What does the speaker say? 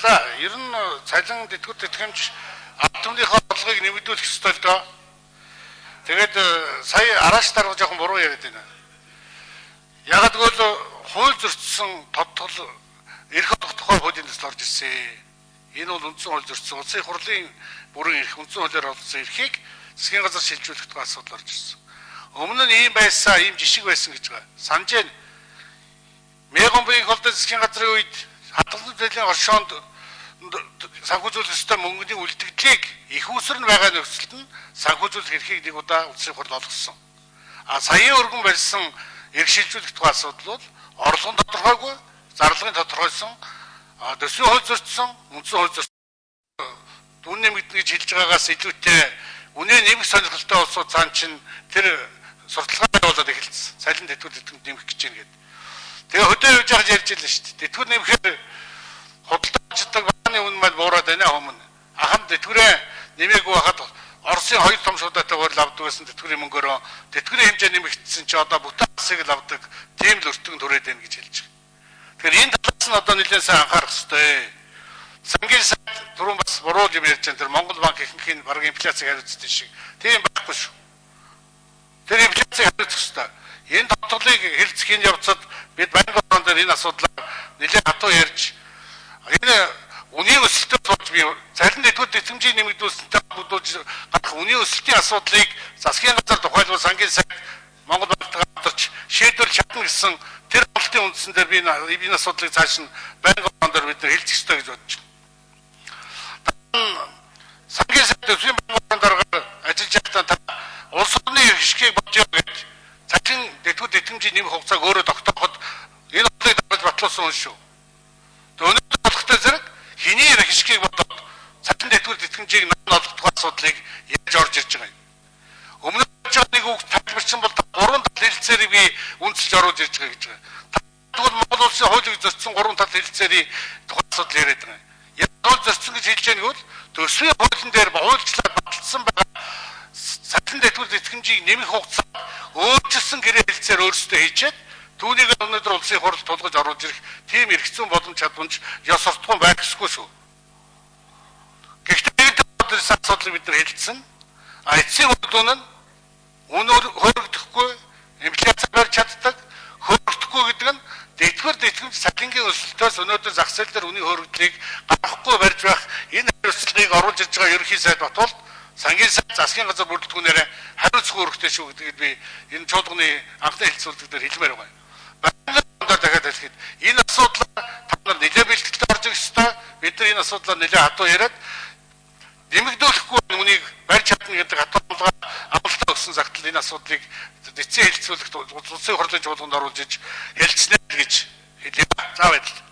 За ер нь цалин тэтгэвэр тэтгэмж ард түмнийхээ бодлогыг нэмэгдүүлэх ёстой л доо. Тэгээд сая араас дарга жоохон буруу яриад байна. Яг тэгвэл хууль зөрчсөн тодтол эрх тухай хуулийн төсөл орж ирсэн. Энэ бол үндсэн хууль зөрчсөн улсын хурлын бүрэн эрх үндсэн хуулиар олсон эрхийг засгийн газар шилжүүлэх тухай асуудал орж ирсэн. Өмнө нь ийм байсан, ийм жишг байсан гэж байгаа. Санаж байна. Мегомбын холдоо засгийн газрын үед хадгалсан зээлийн оршоонд санхүүжүүлэх ёстой мөнгөний үлдэгдлийг их усэр нь байгаа нөхцөлд нь санхүүжүүлэх эрхийг нэг удаа улсын хурл олгосон. Саяын өргөн барьсан эрх шилжүүлэх тухай асуудал бол орлогын тодорхойгүй, зарлагын тодорхойсон, төсвийн хууль зөрчсөн, үндсэн хууль зөрчсөн дүн нэмэгдэнэ гэж хэлж байгаагаас илүүтэй үнэ нэмэх сонирхолтой улсууд цаан чинь тэр сурталчилгаа байгуулад эхэлсэн. Цалин тэтгэвэр тэтгэмж нэмэх гэж байна гэдэг. Тэгээ хөдөө явж байгаа ярьж илээ шүү дээ. Тэтгэвэр нэмэхээр худалдаачдаг бааны үн мал буураад байна өмнө. Аханд тэтгэврээ нэмээгүй байхад Оросын хоёр том шуудатайгаар авдаг гэсэн тэтгэврийн мөнгөөрөө тэтгэврийн хэмжээ нэмэгдсэн чи одоо бүтэн засыг л авдаг тийм л өртгөн төрөөд байна гэж хэлж байгаа. Тэгэхээр энэ талаас нь одоо нэлээд сайн анхаарах хэрэгтэй. Сангийн сайд түрүүн бас буруу юм ярьж байгаа. Тэр Монгол банк ихэнхийн бараг инфляцийг хариуцдаг шиг. Тийм байхгүй шүү. Тэр инфляцийг хариуцах хэрэгтэй. Энэ тодтолыг хэлцхийн явцад бид банк орон дээр энэ асуудлаа нэлээд хатуу ярьж энэ үнийн өсөлтөд болж би цалин тэтгэвэр тэтгэмжийг нэмэгдүүлсэнтэй холбоотой гарах үнийн өсөлтийн асуудлыг засгийн газар тухайлбал сангийн сайд Монгол банктай хамтарч шийдвэрлэж чадна гэсэн тэр хангалтын үндсэн дээр би энэ асуудлыг цааш нь банк орон дээр бид хэлцэх ёстой гэж бодож байна. Сангийн сайд төсвийн банк орон дээр ажиллаж байхдаа улс орны хишгийг болж байгаа гэж цалин тэтгэвэр тэтгэмжийн нэмэх хугацааг өөрөө тогтооход энэ хугацааг давж батлуулсан хүн шүү. Өнөөдөр болохтой зэрэг хиний хишгийг бодоод цалин тэтгэвэр тэтгэмжийг нан олох тухай асуудлыг яаж орж ирж байгаа юм. Өмнө нь нэг үг тайлбарсан бол 3 тал хэлцээрийг би үнэлж оруулж ирж байгаа гэж байгаа. Тэгвэл Монгол улсын хуулийг зөрчсөн 3 тал хэлцээрийн тухай асуудал яриад байгаа. Яг хууль зөрчсөн гэж хэлж байгаа нь төсвийн хуулийн дээр хуульчлаад баталсан байгаа цалин тэтгэвэр тэтгэмжийг нэмэх хугацаа өөрчилсөн гэрээ хэлцээр өөрсдөө хийчихэд түүнийг өнөөдөр улсын хурл тулгаж оруулж ирэх тийм эрх зүйн боломж чадварч ёс суртахуун байх ёсгүй шүү. Гэхдээ энэ асуудлыг бид нар хэлсэн. Эцсийн үр дүн нь үнээр хөрөгдөхгүй, инфляц барьж чаддаг, хөрөгдөхгүй гэдэг нь тэтгэвэр тэтгэмж цалингийн өсөлтөөс өнөөдөр зах зээл дээр үнийн хөрөгдлийг гаргахгүй барьж байх энэ хариуцлагыг оруулж ирж байгаа ерөнхий сайд Батболд сангийн сайд засгийн газар бүрэлдэхүүнээрээ хариуцах үүрэгтэй шүү гэдгийг би энэ чуулганы анхны хэлцүүлэг дээр хэлмээр байна. Дахиад хэлэхэд энэ асуудлаа та нар нэлээд бэлтгэлтэй орж ирэх ёстой. Бид нар энэ асуудлаа нэлээд хатуу яриад нэмэгдүүлэхгүй үнийг барьж чадна гэдэг хатуу амлалтаа өгсөн загтал энэ асуудлыг эцсийн хэлцүүлэгт улсын хурлын чуулганд оруулж иж хэлцснэ гэж хэлээ. За баярлалаа.